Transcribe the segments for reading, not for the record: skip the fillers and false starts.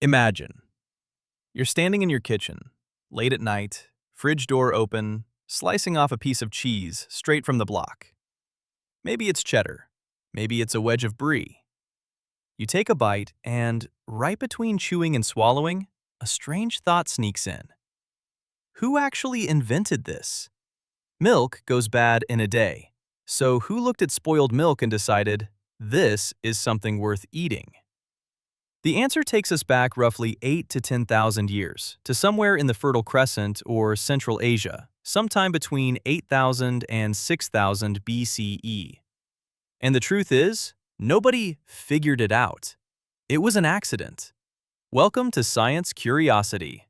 Imagine you're standing in your kitchen, late at night, fridge door open, slicing off a piece of cheese straight from the block. Maybe it's cheddar, maybe it's a wedge of brie. You take a bite, and right between chewing and swallowing, a strange thought sneaks in. Who actually invented this? Milk goes bad in a day. So who looked at spoiled milk and decided, this is something worth eating? The answer takes us back roughly 8 to 10,000 years, to somewhere in the Fertile Crescent or Central Asia, sometime between 8,000 and 6,000 BCE. And the truth is, nobody figured it out. It was an accident. Welcome to Science Curiosity.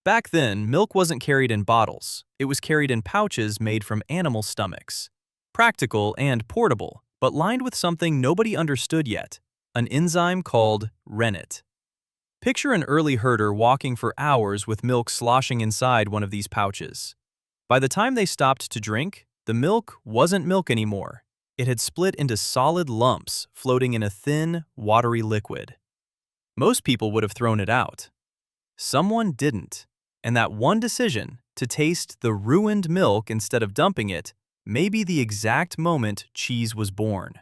Back then, milk wasn't carried in bottles. It was carried in pouches made from animal stomachs. Practical and portable, but lined with something nobody understood yet, an enzyme called rennet. Picture an early herder walking for hours with milk sloshing inside one of these pouches. By the time they stopped to drink, the milk wasn't milk anymore. It had split into solid lumps floating in a thin, watery liquid. Most people would have thrown it out. Someone didn't, and that one decision, to taste the ruined milk instead of dumping it, may be the exact moment cheese was born.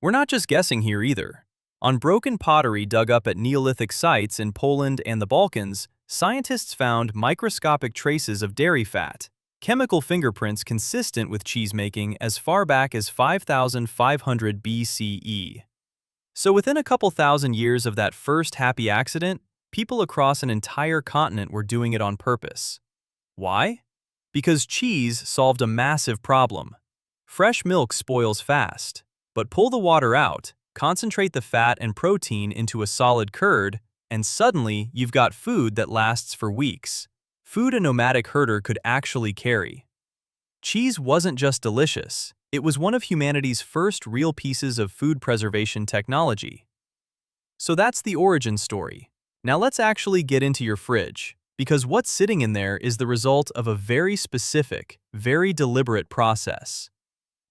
We're not just guessing here either. On broken pottery dug up at Neolithic sites in Poland and the Balkans, scientists found microscopic traces of dairy fat, chemical fingerprints consistent with cheesemaking as far back as 5,500 BCE. So within a couple thousand years of that first happy accident, people across an entire continent were doing it on purpose. Why? Because cheese solved a massive problem. Fresh milk spoils fast. But pull the water out, concentrate the fat and protein into a solid curd, and suddenly you've got food that lasts for weeks. Food a nomadic herder could actually carry. Cheese wasn't just delicious, it was one of humanity's first real pieces of food preservation technology. So that's the origin story. Now let's actually get into your fridge, because what's sitting in there is the result of a very specific, very deliberate process.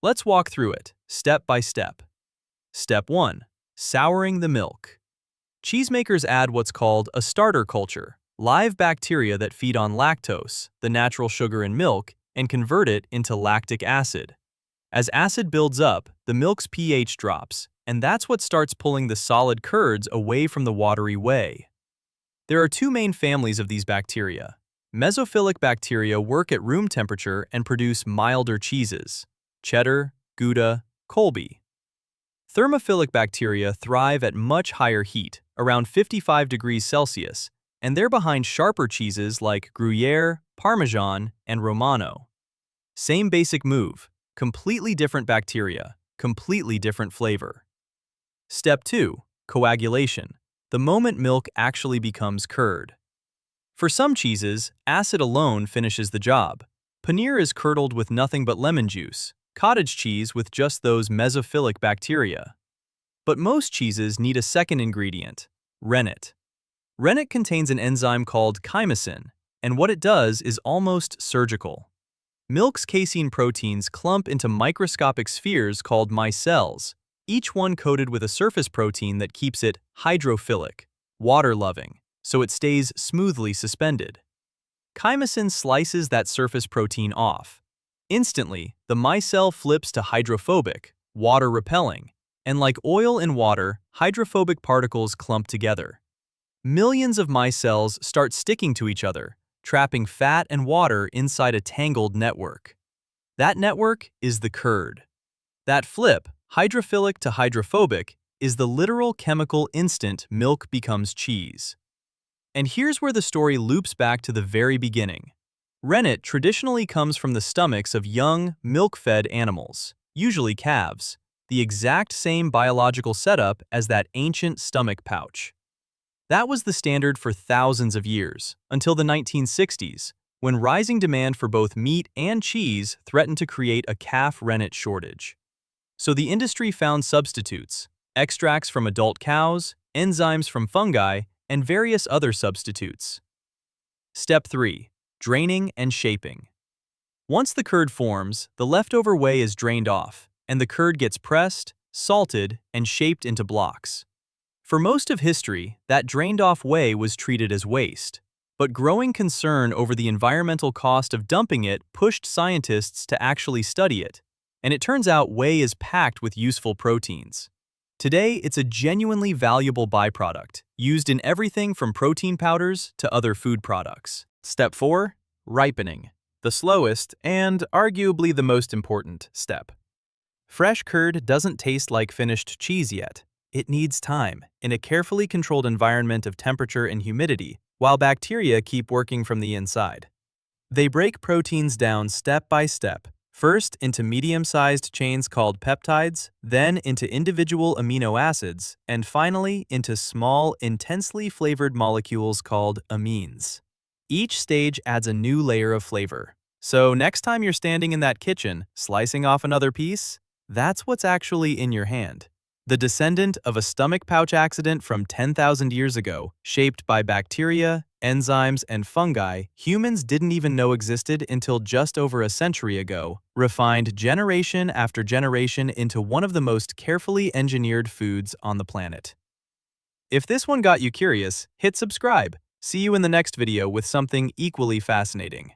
Let's walk through it, step by step. Step 1. Souring the milk. Cheesemakers add what's called a starter culture, live bacteria that feed on lactose, the natural sugar in milk, and convert it into lactic acid. As acid builds up, the milk's pH drops, and that's what starts pulling the solid curds away from the watery whey. There are two main families of these bacteria. Mesophilic bacteria work at room temperature and produce milder cheeses. Cheddar, Gouda, Colby. Thermophilic bacteria thrive at much higher heat, around 55 degrees Celsius, and they're behind sharper cheeses like Gruyere, Parmesan, and Romano. Same basic move, completely different bacteria, completely different flavor. Step 2. Coagulation, the moment milk actually becomes curd. For some cheeses, acid alone finishes the job. Paneer is curdled with nothing but lemon juice. Cottage cheese with just those mesophilic bacteria. But most cheeses need a second ingredient, rennet. Rennet contains an enzyme called chymosin, and what it does is almost surgical. Milk's casein proteins clump into microscopic spheres called micelles, each one coated with a surface protein that keeps it hydrophilic, water-loving, so it stays smoothly suspended. Chymosin slices that surface protein off. Instantly, the micelle flips to hydrophobic, water-repelling, and like oil in water, hydrophobic particles clump together. Millions of micelles start sticking to each other, trapping fat and water inside a tangled network. That network is the curd. That flip, hydrophilic to hydrophobic, is the literal chemical instant milk becomes cheese. And here's where the story loops back to the very beginning. Rennet traditionally comes from the stomachs of young, milk-fed animals, usually calves, the exact same biological setup as that ancient stomach pouch. That was the standard for thousands of years, until the 1960s, when rising demand for both meat and cheese threatened to create a calf rennet shortage. So the industry found substitutes, extracts from adult cows, enzymes from fungi, and various other substitutes. Step 3. Draining and shaping. Once the curd forms, the leftover whey is drained off, and the curd gets pressed, salted, and shaped into blocks. For most of history, that drained-off whey was treated as waste. But growing concern over the environmental cost of dumping it pushed scientists to actually study it. And it turns out whey is packed with useful proteins. Today, it's a genuinely valuable byproduct, used in everything from protein powders to other food products. Step 4. Ripening. The slowest and arguably the most important step. Fresh curd doesn't taste like finished cheese yet. It needs time, in a carefully controlled environment of temperature and humidity, while bacteria keep working from the inside. They break proteins down step by step, first into medium-sized chains called peptides, then into individual amino acids, and finally into small, intensely flavored molecules called amines. Each stage adds a new layer of flavor. So next time you're standing in that kitchen, slicing off another piece, that's what's actually in your hand. The descendant of a stomach pouch accident from 10,000 years ago, shaped by bacteria, enzymes, and fungi humans didn't even know existed until just over a century ago, refined generation after generation into one of the most carefully engineered foods on the planet. If this one got you curious, hit subscribe. See you in the next video with something equally fascinating.